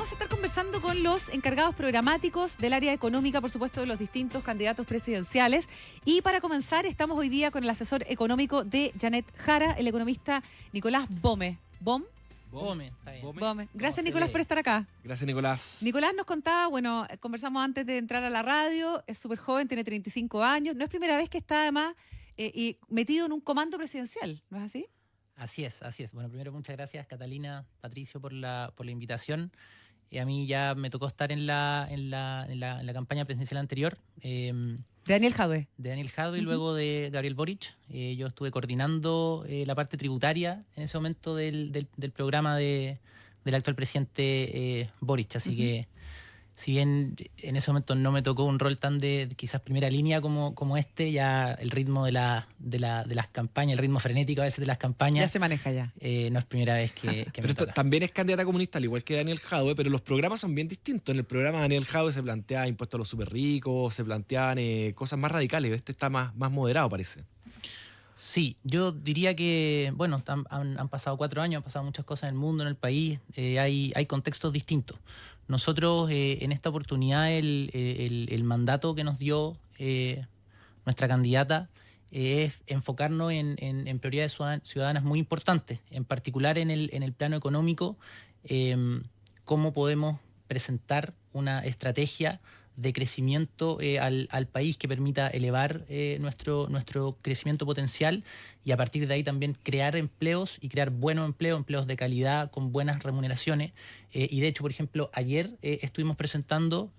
vamos a estar conversando con los encargados programáticos del área económica, por supuesto, de los distintos candidatos presidenciales. Y para comenzar, estamos hoy día con el asesor económico de Janet Jara, el economista Nicolás Bome. Bome, está bien. Bome. Gracias, Nicolás, por estar acá. Gracias, Nicolás. Nicolás nos contaba, bueno, conversamos antes de entrar a la radio, es súper joven, tiene 35 años, no es primera vez que está además y metido en un comando presidencial, ¿no es así? Así es, así es. Bueno, primero muchas gracias, Catalina, Patricio, por la invitación. A mí ya me tocó estar en la campaña presidencial anterior. De Daniel Jadwe. De Daniel Jadwe y luego de Gabriel Boric. Yo estuve coordinando la parte tributaria en ese momento del programa del actual presidente Boric. Así que, si bien en ese momento no me tocó un rol tan de quizás primera línea como este, ya el ritmo de las campañas, el ritmo frenético a veces de las campañas... Ya se maneja ya. No es primera vez que pero me toca. También es candidata comunista, al igual que Daniel Jadwe, pero los programas son bien distintos. En el programa de Daniel Jadwe se plantea impuestos a los súper ricos, se plantean cosas más radicales. Este está más moderado, parece. Sí, yo diría que, bueno, han pasado 4 años, han pasado muchas cosas en el mundo, en el país, hay contextos distintos. Nosotros, en esta oportunidad, el mandato que nos dio nuestra candidata es enfocarnos en prioridades ciudadanas muy importantes, en particular en el plano económico, cómo podemos presentar una estrategia de crecimiento al país que permita elevar nuestro crecimiento potencial y a partir de ahí también crear empleos y crear buenos empleos de calidad con buenas remuneraciones. Y de hecho, por ejemplo, ayer estuvimos presentando,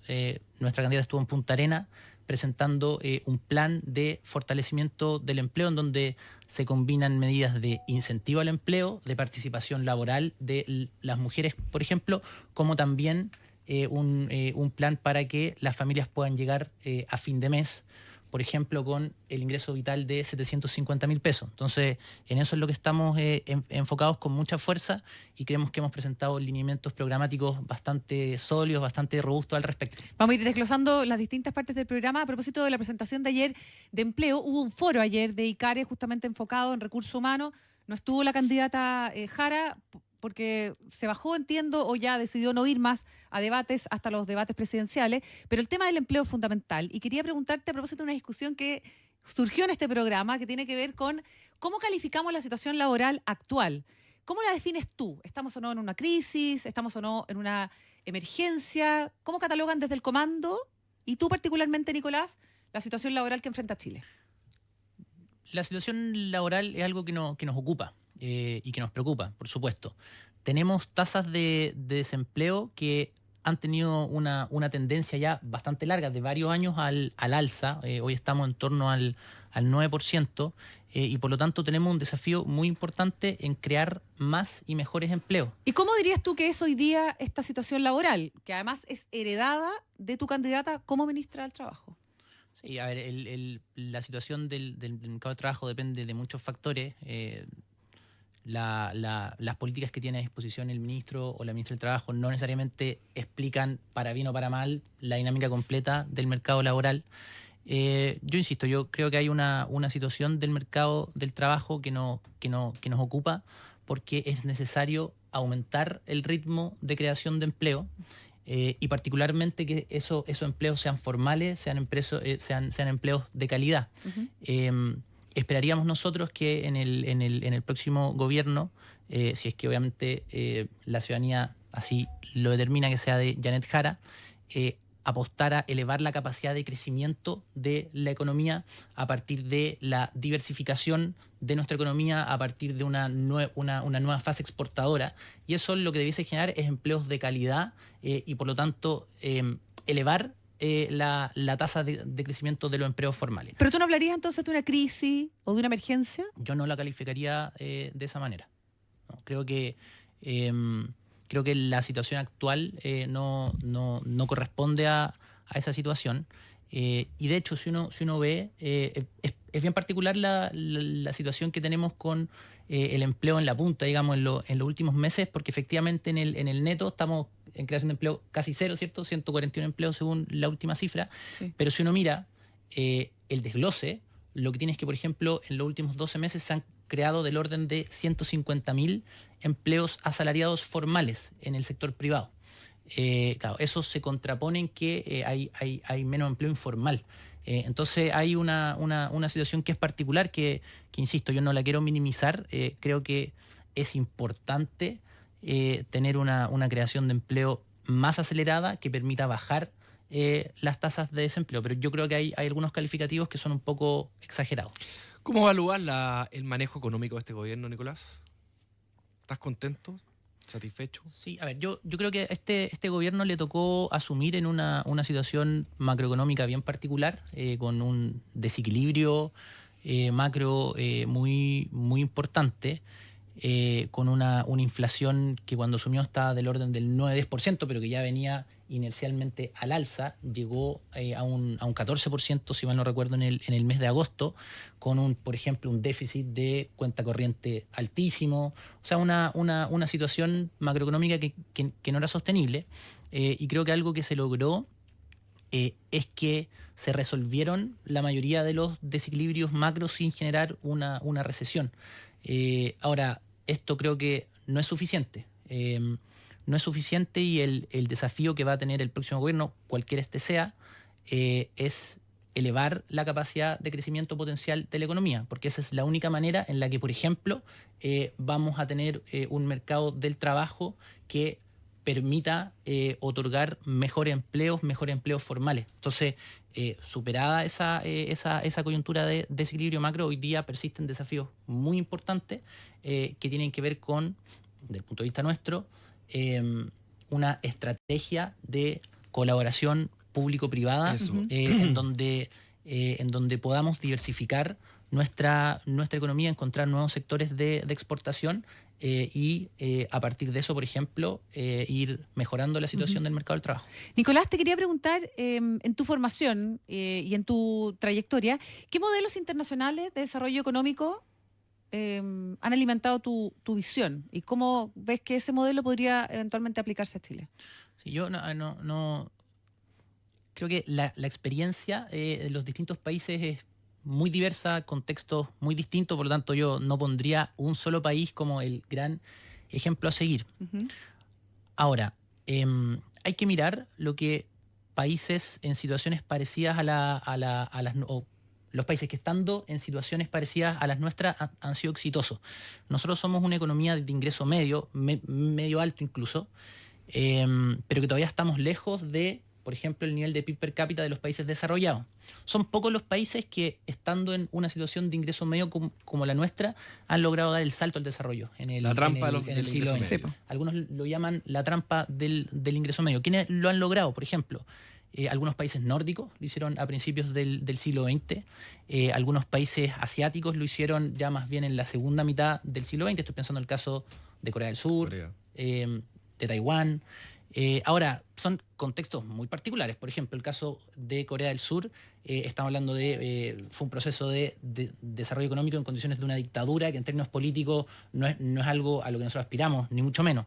nuestra candidata estuvo en Punta Arenas, presentando un plan de fortalecimiento del empleo en donde se combinan medidas de incentivo al empleo, de participación laboral de las mujeres, por ejemplo, como también un plan para que las familias puedan llegar a fin de mes, por ejemplo, con el ingreso vital de 750.000 pesos. Entonces, en eso es lo que estamos enfocados con mucha fuerza y creemos que hemos presentado lineamientos programáticos bastante sólidos, bastante robustos al respecto. Vamos a ir desglosando las distintas partes del programa. A propósito de la presentación de ayer de empleo, hubo un foro ayer de ICARE justamente enfocado en recursos humanos. No estuvo la candidata Jara porque se bajó, entiendo, o ya decidió no ir más a debates, hasta los debates presidenciales, pero el tema del empleo es fundamental. Y quería preguntarte a propósito de una discusión que surgió en este programa, que tiene que ver con cómo calificamos la situación laboral actual. ¿Cómo la defines tú? ¿Estamos o no en una crisis? ¿Estamos o no en una emergencia? ¿Cómo catalogan desde el comando, y tú particularmente, Nicolás, la situación laboral que enfrenta Chile? La situación laboral es algo que nos ocupa. Y que nos preocupa, por supuesto. Tenemos tasas de desempleo que han tenido una tendencia ya bastante larga, de varios años al alza. Hoy estamos en torno al 9%, y por lo tanto tenemos un desafío muy importante en crear más y mejores empleos. ¿Y cómo dirías tú que es hoy día esta situación laboral, que además es heredada de tu candidata como ministra del Trabajo? Sí, a ver, la situación del mercado de trabajo depende de muchos factores. Las políticas que tiene a disposición el ministro o la ministra del Trabajo no necesariamente explican, para bien o para mal, la dinámica completa del mercado laboral. Yo insisto, yo creo que hay una situación del mercado del trabajo que nos ocupa, porque es necesario aumentar el ritmo de creación de empleo, y particularmente que esos empleos sean formales, sean empleos de calidad. Esperaríamos nosotros que en el próximo gobierno, si es que obviamente la ciudadanía así lo determina, que sea de Janet Jara, apostar a elevar la capacidad de crecimiento de la economía a partir de la diversificación de nuestra economía, a partir de una nueva fase exportadora. Y eso lo que debiese generar es empleos de calidad, y por lo tanto elevar la tasa de crecimiento de los empleos formales. ¿Pero tú no hablarías entonces de una crisis o de una emergencia? Yo no la calificaría de esa manera. No, creo que la situación actual no corresponde a esa situación. Y de hecho, si uno ve, es bien particular la situación que tenemos con el empleo en la punta, digamos, en los últimos meses, porque efectivamente en el neto estamos en creación de empleo casi cero, ¿cierto? 141 empleos según la última cifra. Sí. Pero si uno mira el desglose, lo que tiene es que, por ejemplo, en los últimos 12 meses se han creado del orden de 150.000 empleos asalariados formales en el sector privado. claro, eso se contrapone en que hay menos empleo informal. Entonces hay una situación que es particular, que insisto, yo no la quiero minimizar. Creo que es importante tener una creación de empleo más acelerada que permita bajar las tasas de desempleo, pero yo creo que hay algunos calificativos que son un poco exagerados. ¿Cómo evalúas el manejo económico de este gobierno, Nicolás? ¿Estás contento? ¿Satisfecho? Sí, a ver, yo creo que este gobierno le tocó asumir en una situación macroeconómica bien particular, con un desequilibrio macro muy importante, con una inflación que cuando asumió estaba del orden del 9-10%, pero que ya venía inercialmente al alza, llegó a un 14%, si mal no recuerdo, en el mes de agosto, con por ejemplo, un déficit de cuenta corriente altísimo, o sea, una situación macroeconómica que no era sostenible, y creo que algo que se logró es que se resolvieron la mayoría de los desequilibrios macro sin generar una recesión. Ahora, esto creo que no es suficiente. No es suficiente, y el desafío que va a tener el próximo gobierno, cualquiera este sea, es elevar la capacidad de crecimiento potencial de la economía, porque esa es la única manera en la que, por ejemplo, vamos a tener un mercado del trabajo que permita otorgar mejores empleos formales. Entonces, superada esa coyuntura de desequilibrio macro, hoy día persisten desafíos muy importantes que tienen que ver con, desde el punto de vista nuestro, una estrategia de colaboración público-privada en donde podamos diversificar nuestra economía, encontrar nuevos sectores de exportación y a partir de eso, por ejemplo, ir mejorando la situación del mercado del trabajo. Nicolás, te quería preguntar, en tu formación y en tu trayectoria, ¿qué modelos internacionales de desarrollo económico han alimentado tu visión? ¿Y cómo ves que ese modelo podría eventualmente aplicarse a Chile? Sí, yo no creo que la experiencia de los distintos países es muy diversa, contextos muy distintos, por lo tanto yo no pondría un solo país como el gran ejemplo a seguir. Uh-huh. Ahora, hay que mirar lo que países en situaciones parecidas los países que estando en situaciones parecidas a las nuestras han sido exitosos. Nosotros somos una economía de ingreso medio, medio alto incluso, pero que todavía estamos lejos de, por ejemplo, el nivel de PIB per cápita de los países desarrollados. Son pocos los países que, estando en una situación de ingreso medio como la nuestra, han logrado dar el salto al desarrollo en el siglo XX. Sí. Algunos lo llaman la trampa del ingreso medio. ¿Quiénes lo han logrado? Por ejemplo, algunos países nórdicos lo hicieron a principios del siglo XX. Algunos países asiáticos lo hicieron ya más bien en la segunda mitad del siglo XX. Estoy pensando en el caso de Corea del Sur, de Taiwán. Ahora, son contextos muy particulares. Por ejemplo, el caso de Corea del Sur, estamos hablando fue un proceso de desarrollo económico en condiciones de una dictadura que en términos políticos no es algo a lo que nosotros aspiramos, ni mucho menos.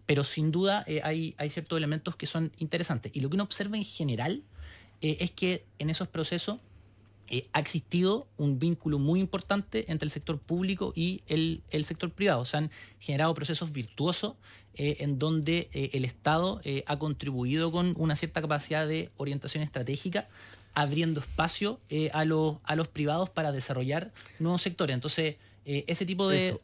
Pero sin duda hay ciertos elementos que son interesantes. Y lo que uno observa en general es que en esos procesos ha existido un vínculo muy importante entre el sector público y el sector privado. Se han generado procesos virtuosos en donde el Estado ha contribuido con una cierta capacidad de orientación estratégica, abriendo espacio a los privados para desarrollar nuevos sectores. Entonces, ese tipo de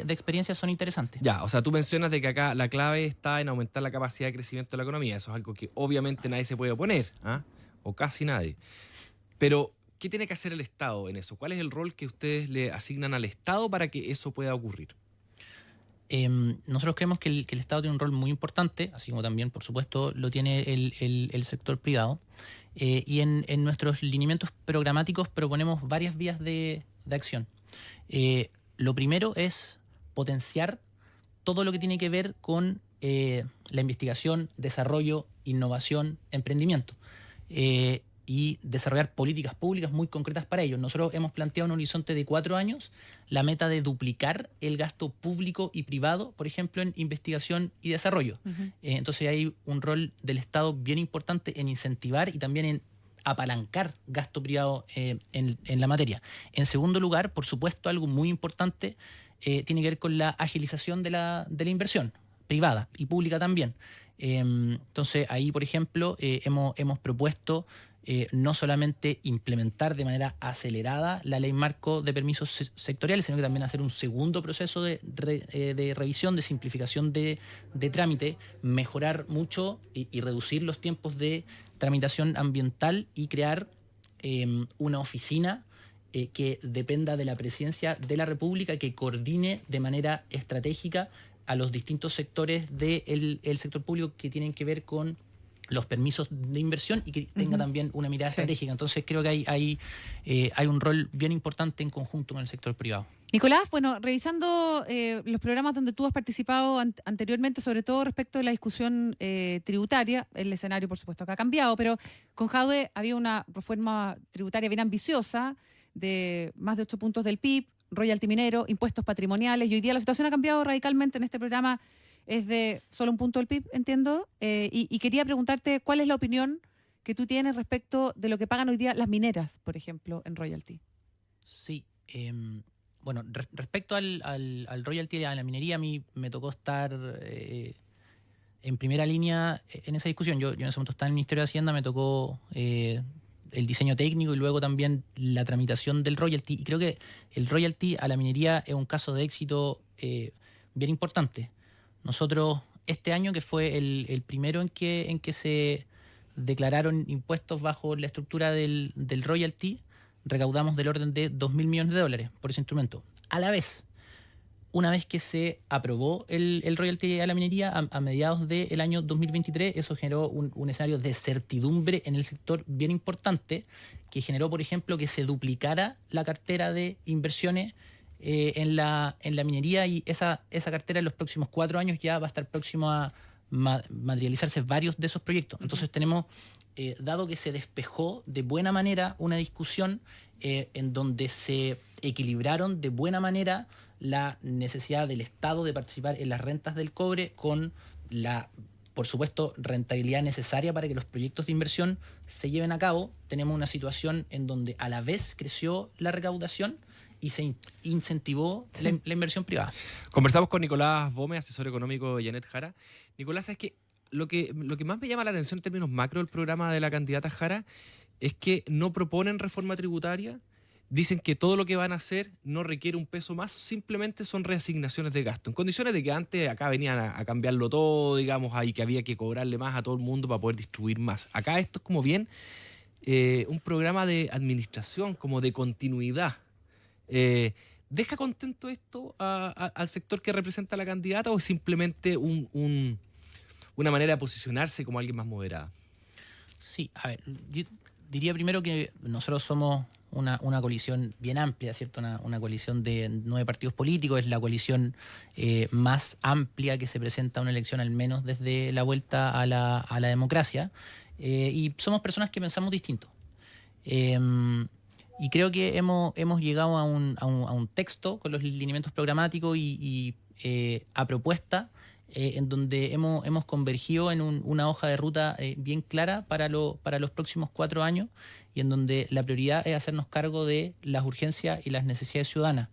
experiencias son interesantes. Ya, o sea, tú mencionas de que acá la clave está en aumentar la capacidad de crecimiento de la economía. Eso es algo que obviamente nadie se puede oponer, ¿ah? O casi nadie. Pero ¿qué tiene que hacer el Estado en eso? ¿Cuál es el rol que ustedes le asignan al Estado para que eso pueda ocurrir? Nosotros creemos que el Estado tiene un rol muy importante, así como también, por supuesto, lo tiene el sector privado. Y en nuestros lineamientos programáticos proponemos varias vías de acción. Lo primero es potenciar todo lo que tiene que ver con la investigación, desarrollo, innovación, emprendimiento. Y desarrollar políticas públicas muy concretas para ello. Nosotros hemos planteado en un horizonte de 4 años la meta de duplicar el gasto público y privado, por ejemplo, en investigación y desarrollo. Uh-huh. Entonces hay un rol del Estado bien importante en incentivar y también en apalancar gasto privado en la materia. En segundo lugar, por supuesto, algo muy importante tiene que ver con la agilización de la inversión privada y pública también. Entonces, ahí, por ejemplo, hemos propuesto no solamente implementar de manera acelerada la ley marco de permisos sectoriales, sino que también hacer un segundo proceso de revisión, de simplificación de trámite, mejorar mucho y reducir los tiempos de tramitación ambiental y crear una oficina que dependa de la Presidencia de la República, que coordine de manera estratégica a los distintos sectores del sector público que tienen que ver con los permisos de inversión y que tenga también una mirada estratégica. Entonces creo que hay un rol bien importante en conjunto con el sector privado. Nicolás, bueno, revisando los programas donde tú has participado anteriormente, sobre todo respecto de la discusión tributaria, el escenario por supuesto que ha cambiado, pero con Jadwe había una reforma tributaria bien ambiciosa de más de 8 puntos del PIB, royalty minero, impuestos patrimoniales, y hoy día la situación ha cambiado radicalmente. En este programa es de solo 1 punto del PIB, entiendo, y quería preguntarte cuál es la opinión que tú tienes respecto de lo que pagan hoy día las mineras, por ejemplo, en royalty. Sí, bueno, respecto al royalty, a la minería, a mí me tocó estar en primera línea en esa discusión. Yo en ese momento estaba en el Ministerio de Hacienda, me tocó el diseño técnico y luego también la tramitación del royalty. Y creo que el royalty a la minería es un caso de éxito bien importante. Nosotros, este año, que fue el primero en que se declararon impuestos bajo la estructura del royalty, recaudamos del orden de $2.000 millones por ese instrumento. A la vez, una vez que se aprobó el royalty a la minería a mediados del año 2023, eso generó un escenario de certidumbre en el sector bien importante, que generó, por ejemplo, que se duplicara la cartera de inversiones en la minería, y esa cartera en los próximos 4 años ya va a estar próximo a materializarse varios de esos proyectos. Entonces tenemos, dado que se despejó de buena manera una discusión en donde se equilibraron de buena manera la necesidad del Estado de participar en las rentas del cobre con la, por supuesto, rentabilidad necesaria para que los proyectos de inversión se lleven a cabo, tenemos una situación en donde a la vez creció la recaudación y se incentivó la inversión privada. Conversamos con Nicolás Gómez, asesor económico de Janet Jara. Nicolás, es que lo que más me llama la atención en términos macro del programa de la candidata Jara es que no proponen reforma tributaria, dicen que todo lo que van a hacer no requiere un peso más, simplemente son reasignaciones de gasto, en condiciones de que antes acá venían a cambiarlo todo, digamos, ahí que había que cobrarle más a todo el mundo para poder distribuir más. Acá esto es como bien un programa de administración, como de continuidad. ¿Deja contento esto al sector que representa la candidata o es simplemente una manera de posicionarse como alguien más moderada? Sí, a ver, yo diría primero que nosotros somos una coalición bien amplia, ¿cierto? Una coalición de 9 partidos políticos, es la coalición más amplia que se presenta a una elección, al menos desde la vuelta a la democracia, y somos personas que pensamos distinto. Y creo que hemos llegado a un texto con los lineamientos programáticos y a propuesta en donde hemos convergido en una hoja de ruta bien clara para los próximos 4 años, y en donde la prioridad es hacernos cargo de las urgencias y las necesidades ciudadanas.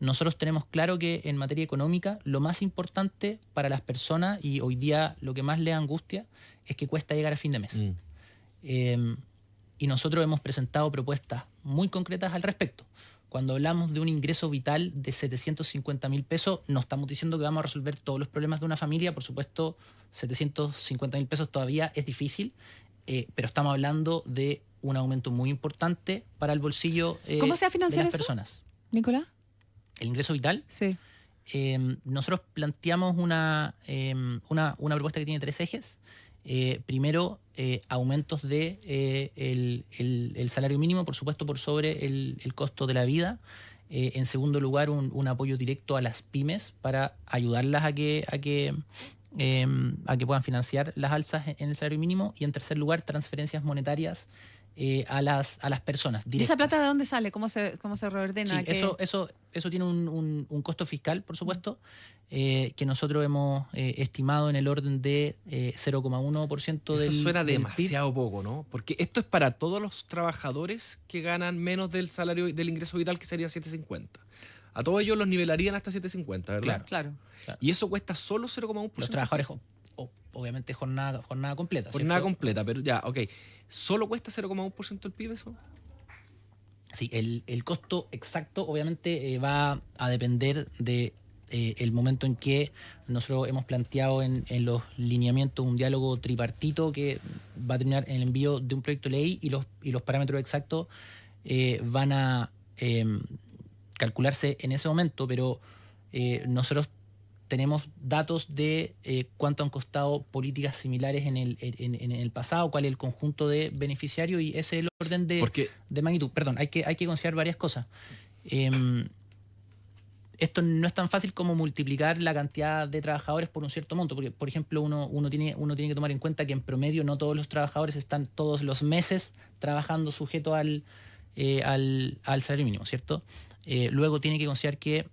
Nosotros tenemos claro que en materia económica lo más importante para las personas, y hoy día lo que más les angustia, es que cuesta llegar a fin de mes. Y nosotros hemos presentado propuestas muy concretas al respecto. Cuando hablamos de un ingreso vital de 750.000 pesos, no estamos diciendo que vamos a resolver todos los problemas de una familia. Por supuesto, 750.000 pesos todavía es difícil, pero estamos hablando de un aumento muy importante para el bolsillo ¿Cómo se va a financiar de las eso, personas. Nicolás? ¿El ingreso vital? Sí. Nosotros planteamos una propuesta que tiene 3 ejes. Primero, aumentos de el salario mínimo, por supuesto, por sobre el costo de la vida. En segundo lugar, un apoyo directo a las pymes para ayudarlas a que puedan financiar las alzas en el salario mínimo. Y en tercer lugar, transferencias monetarias a las personas directas. ¿Y esa plata de dónde sale? ¿Cómo se reordena? Sí, eso tiene un costo fiscal, por supuesto, que nosotros hemos estimado en el orden de 0,1% del PIB. Eso suena demasiado poco, ¿no? Porque esto es para todos los trabajadores que ganan menos del salario del ingreso vital, que sería 750. A todos ellos los nivelarían hasta 750, ¿verdad? Claro. Y eso cuesta solo 0,1%. Los trabajadores obviamente jornada completa. Jornada ¿cierto? completa, pero ya, ok. ¿Solo cuesta 0,1% el PIB eso? Sí, el costo exacto obviamente va a depender de el momento en que nosotros hemos planteado en los lineamientos un diálogo tripartito que va a terminar en el envío de un proyecto de ley y los parámetros exactos van a calcularse en ese momento, pero nosotros tenemos datos de cuánto han costado políticas similares en el pasado, cuál es el conjunto de beneficiarios y ese es el orden de magnitud. Perdón, hay que considerar varias cosas. Esto no es tan fácil como multiplicar la cantidad de trabajadores por un cierto monto, porque, por ejemplo, uno tiene que tomar en cuenta que en promedio no todos los trabajadores están todos los meses trabajando sujeto al salario mínimo, ¿cierto? Luego tiene que considerar que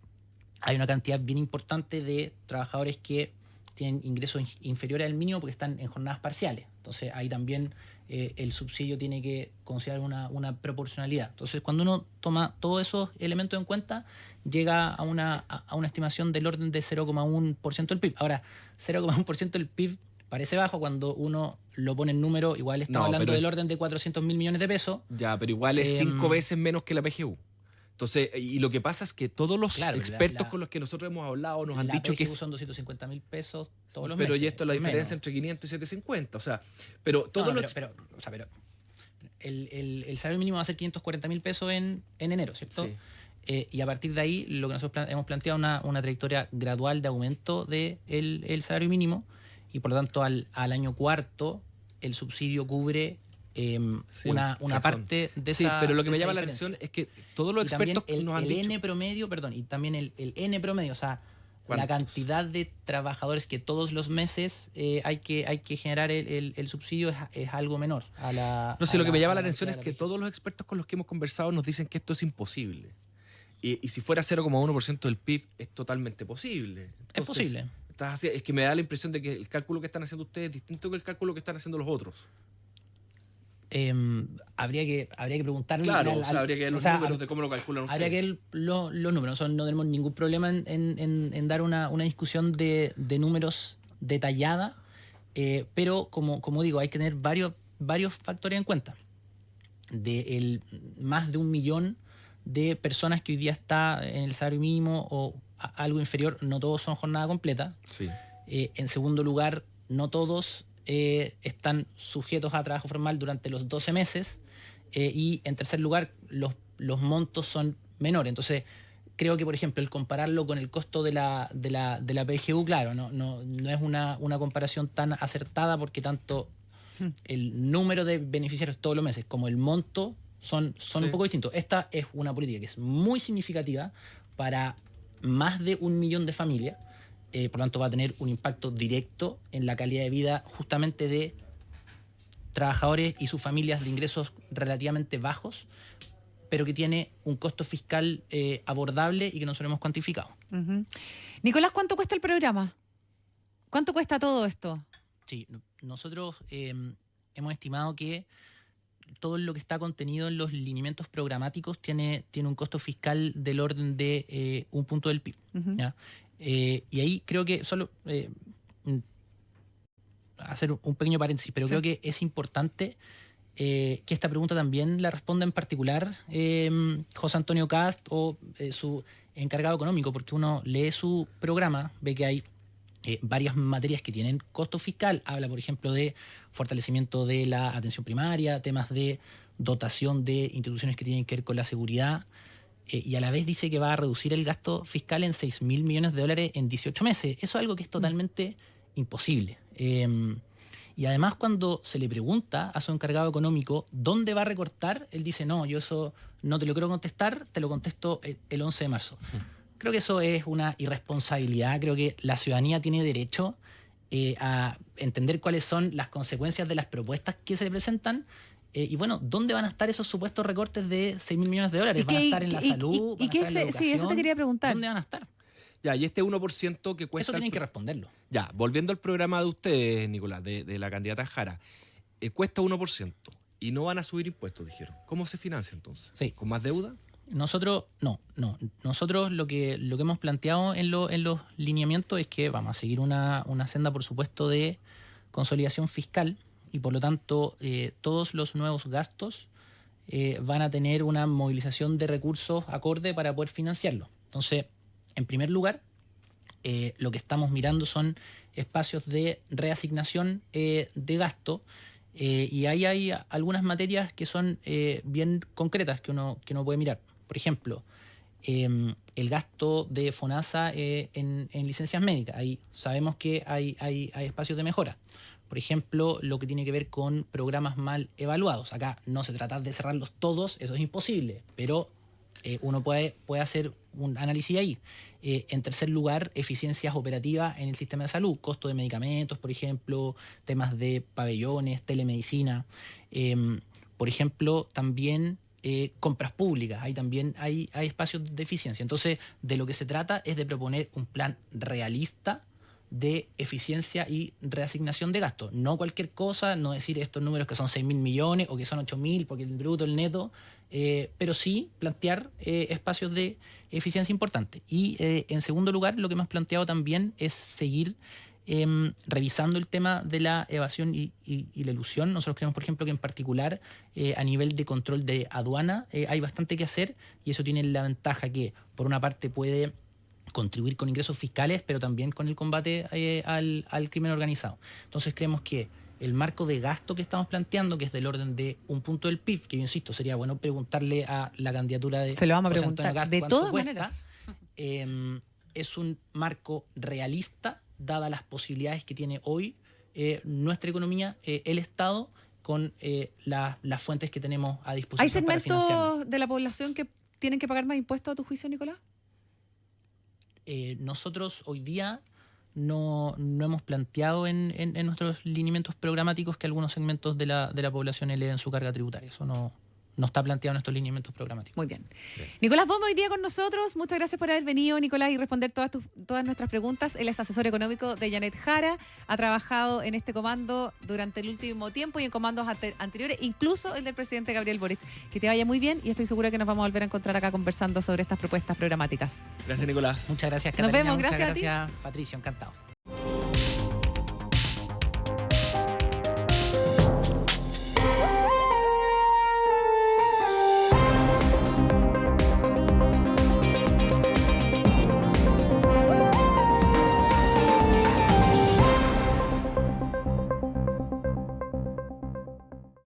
hay una cantidad bien importante de trabajadores que tienen ingresos inferiores al mínimo porque están en jornadas parciales. Entonces ahí también el subsidio tiene que considerar una proporcionalidad. Entonces cuando uno toma todos esos elementos en cuenta, llega a una estimación del orden de 0,1% del PIB. Ahora, 0,1% del PIB parece bajo cuando uno lo pone en número, igual estamos hablando del orden de 400.000 millones de pesos. Ya, pero igual es 5 veces menos que la PGU. Entonces, y lo que pasa es que todos los expertos con los que nosotros hemos hablado nos han dicho que son 250.000 pesos todos los meses. Pero y esto es la diferencia entre 500 y 750. O sea, pero todos pero el salario mínimo va a ser 540.000 pesos en enero, ¿cierto? Sí. Y a partir de ahí, lo que nosotros hemos planteado una trayectoria gradual de aumento del salario mínimo y por lo tanto al año cuarto el subsidio cubre una parte de esa. Sí, pero lo que me llama la atención es que todos los expertos nos han dicho. El N promedio, perdón, y también el N promedio, o sea, la cantidad de trabajadores que todos los meses hay que generar el subsidio es algo menor. No sé, lo que me llama la atención es que todos los expertos con los que hemos conversado nos dicen que esto es imposible. Y si fuera 0,1% del PIB, es totalmente posible. Entonces, es posible. Es que me da la impresión de que el cálculo que están haciendo ustedes es distinto que el cálculo que están haciendo los otros. Habría que preguntarle. Claro, habría que ver los números de cómo lo calculan ustedes. Habría que ver los números. No tenemos ningún problema en dar una discusión de números detallada, pero como digo, hay que tener varios factores en cuenta. Más de 1 millón de personas que hoy día está en el salario mínimo o algo inferior, no todos son jornada completa. Sí. En segundo lugar, no todos están sujetos a trabajo formal durante los 12 meses y en tercer lugar los montos son menores. Entonces creo que por ejemplo el compararlo con el costo de la PGU, claro, no es una comparación tan acertada porque tanto el número de beneficiarios todos los meses como el monto son un poco distintos. Esta es una política que es muy significativa para más de 1 millón de familias. Por lo tanto, va a tener un impacto directo en la calidad de vida justamente de trabajadores y sus familias de ingresos relativamente bajos, pero que tiene un costo fiscal abordable y que nosotros hemos cuantificado. Uh-huh. Nicolás, ¿cuánto cuesta el programa? ¿Cuánto cuesta todo esto? Sí, nosotros hemos estimado que todo lo que está contenido en los lineamientos programáticos tiene un costo fiscal del orden de 1 punto del PIB. Uh-huh. ¿Ya? Y ahí creo que solo hacer un pequeño paréntesis, pero creo que es importante que esta pregunta también la responda en particular José Antonio Kast o su encargado económico, porque uno lee su programa, ve que hay varias materias que tienen costo fiscal. Habla, por ejemplo, de fortalecimiento de la atención primaria, temas de dotación de instituciones que tienen que ver con la seguridad. Y a la vez dice que va a reducir el gasto fiscal en $6.000 millones en 18 meses. Eso es algo que es totalmente imposible. Y además cuando se le pregunta a su encargado económico dónde va a recortar, él dice, no, yo eso no te lo quiero contestar, te lo contesto el 11 de marzo. Creo que eso es una irresponsabilidad. Creo que la ciudadanía tiene derecho a entender cuáles son las consecuencias de las propuestas que se le presentan. Y bueno, ¿dónde van a estar esos supuestos recortes de $6.000 millones? ¿Van a estar en la salud? ¿Van a estar en la educación? Sí, eso te quería preguntar. ¿Dónde van a estar? Ya, y este 1% que cuesta... Eso tienen que responderlo. Ya, volviendo al programa de ustedes, Nicolás, de la candidata Jara, cuesta 1% y no van a subir impuestos, dijeron. ¿Cómo se financia entonces? Sí. ¿Con más deuda? Nosotros, no. Nosotros lo que hemos planteado en los lineamientos es que vamos a seguir una senda, por supuesto, de consolidación fiscal y por lo tanto todos los nuevos gastos van a tener una movilización de recursos acorde para poder financiarlo. Entonces, en primer lugar, lo que estamos mirando son espacios de reasignación de gasto y ahí hay algunas materias que son bien concretas que uno puede mirar. Por ejemplo, el gasto de FONASA en licencias médicas. Ahí sabemos que hay espacios de mejora. Por ejemplo, lo que tiene que ver con programas mal evaluados. Acá no se trata de cerrarlos todos, eso es imposible, pero uno puede hacer un análisis ahí. En tercer lugar, eficiencias operativas en el sistema de salud, costo de medicamentos, por ejemplo, temas de pabellones, telemedicina. Por ejemplo, también compras públicas, ahí también hay espacios de eficiencia. Entonces, de lo que se trata es de proponer un plan realista de eficiencia y reasignación de gastos. No cualquier cosa, no decir estos números que son 6.000 millones o que son 8.000 porque el bruto, el neto, pero sí plantear espacios de eficiencia importantes. Y en segundo lugar, lo que hemos planteado también es seguir revisando el tema de la evasión y la elusión. Nosotros creemos, por ejemplo, que en particular a nivel de control de aduana hay bastante que hacer y eso tiene la ventaja que, por una parte, puede contribuir con ingresos fiscales, pero también con el combate al crimen organizado. Entonces creemos que el marco de gasto que estamos planteando, que es del orden de 1 punto del PIB, que yo insisto, sería bueno preguntarle a la candidatura de Se lo vamos a José Antonio preguntar, Cast de cuánto todas cuesta. maneras. Es un marco realista, dadas las posibilidades que tiene hoy nuestra economía, el Estado, con las fuentes que tenemos a disposición. ¿Hay para financiarlo. segmentos de la población que tienen que pagar más impuestos a tu juicio, Nicolás? Nosotros hoy día no hemos planteado en nuestros lineamientos programáticos que algunos segmentos de la población eleven su carga tributaria. Eso no está planteado en estos lineamientos programáticos. Muy bien. Nicolás Bomba hoy día con nosotros. Muchas gracias por haber venido, Nicolás, y responder todas nuestras preguntas. Él es asesor económico de Janet Jara. Ha trabajado en este comando durante el último tiempo y en comandos anteriores, incluso el del presidente Gabriel Boric. Que te vaya muy bien y estoy segura que nos vamos a volver a encontrar acá conversando sobre estas propuestas programáticas. Gracias, Nicolás. Muchas gracias, Nos Catalina. vemos. Muchas Gracias a ti. gracias, Patricio. Encantado.